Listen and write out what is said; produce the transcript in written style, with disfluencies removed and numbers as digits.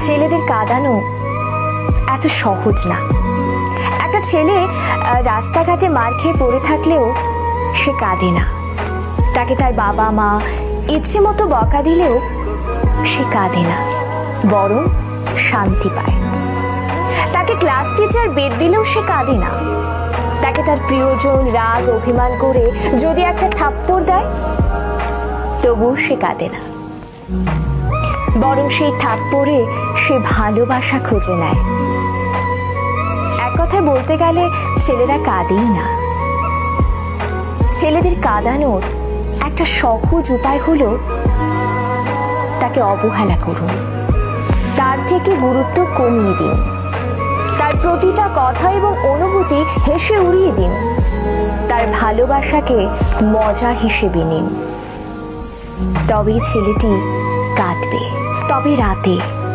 ছেলেদের কাঁদানো এত সহজ না। একটা ছেলে রাস্তাঘাটে মার খেয়ে পড়ে থাকলেও সে কাঁদে না। তাকে তার বাবা মা ইচ্ছে মতো বকা দিলেও সে কাঁদে না, বরং শান্তি পায়। তাকে ক্লাস টিচার বেদ দিলেও সে কাঁদে না। তাকে তার প্রিয়জন রাগ অভিমান করে যদি একটা থাপ্পড় দেয় তবুও সে কাঁদে না, বরং সেই থাপ্পড়ে সে ভালোবাসা খুঁজে নেয়। এক কথায় বলতে গেলে ছেলেরা কাঁদেই না। ছেলেদের কাঁদানোর একটা সহজ উপায় হলো তাকে অবহেলা করুন, তার থেকে গুরুত্ব কমিয়ে দিন, তার প্রতিটা কথা এবং অনুভূতি হেসে উড়িয়ে দিন, তার ভালোবাসাকে মজা হিসেবে নিন। তবেই ছেলেটি কাঁদবে, তবে রাতে।